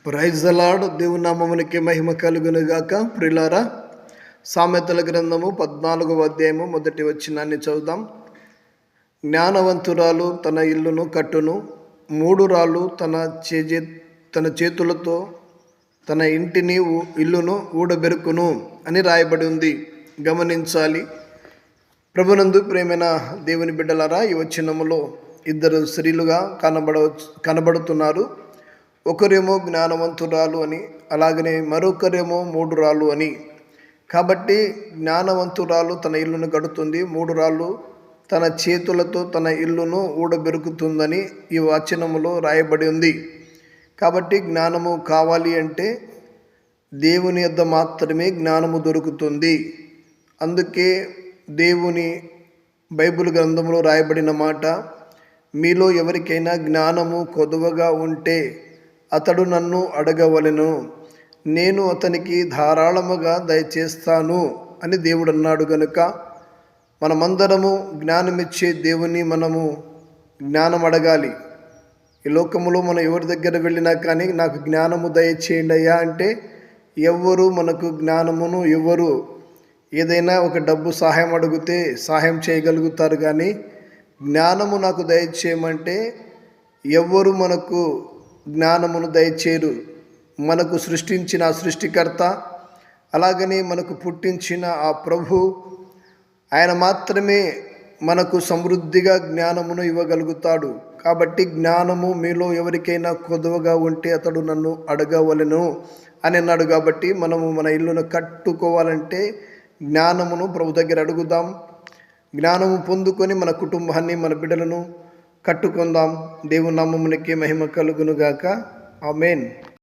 Praise the lord. దేవుని నామమునికి మహిమ కలుగునుగాక. ప్రియులారా, సామెతల గ్రంథము 14వ అధ్యాయము 1వ వచనాన్ని చదువుదాం. జ్ఞానవంతురాలు తన ఇల్లును కట్టును, మూఢురాలు తన చేతులతో తన ఇంటిని ఇల్లును ఊడబెరుకును అని రాయబడి ఉంది. గమనించాలి. ప్రభునందు ప్రేమైన దేవుని బిడ్డలారా, ఈ వచనములో ఇద్దరు స్త్రీలుగా కనబడుతున్నారు. ఒకరేమో జ్ఞానవంతురాలు అని, అలాగనే మరొకరేమో మూఢురాలు అని. కాబట్టి జ్ఞానవంతురాలు తన ఇల్లును కడుతుంది, మూఢురాలు తన చేతులతో తన ఇల్లును ఊడబెరుకుతుందని ఈ వచనములో రాయబడి ఉంది. కాబట్టి జ్ఞానము కావాలి అంటే దేవుని యొద్ద మాత్రమే జ్ఞానము దొరుకుతుంది. అందుకే దేవుని బైబిల్ గ్రంథంలో రాయబడిన మాట, మీలో ఎవరికైనా జ్ఞానము కొదువగా ఉంటే అతడు నన్ను అడగవలెను, నేను అతనికి ధారాళముగా దయచేస్తాను అని దేవుడు అన్నాడు. గనుక మనమందరము జ్ఞానమిచ్చే దేవుని మనము జ్ఞానం అడగాలి. ఈ లోకములో మనం ఎవరి దగ్గర వెళ్ళినా కానీ నాకు జ్ఞానము దయచేయండి అయ్యా అంటే ఎవ్వరు మనకు జ్ఞానమును ఎవ్వరు. ఏదైనా ఒక డబ్బు సహాయం అడిగితే సహాయం చేయగలుగుతారు, కానీ జ్ఞానము నాకు దయచేయమంటే ఎవ్వరు మనకు జ్ఞానమును దయచేరు. మనకు సృష్టించిన ఆ సృష్టికర్త, అలాగనే మనకు పుట్టించిన ఆ ప్రభు, ఆయన మాత్రమే మనకు సమృద్ధిగా జ్ఞానమును ఇవ్వగలుగుతాడు. కాబట్టి జ్ఞానము మీలో ఎవరికైనా కొదువగా ఉంటే అతడు నన్ను అడగవలెను అని అన్నాడు. కాబట్టి మనము మన ఇల్లును కట్టుకోవాలంటే జ్ఞానమును ప్రభు దగ్గర అడుగుదాం. జ్ఞానము పొందుకొని మన కుటుంబాన్ని, మన బిడ్డలను కట్టుకుందాం. దేవుని నామమునికి మహిమ కలుగునుగాక. ఆమేన్.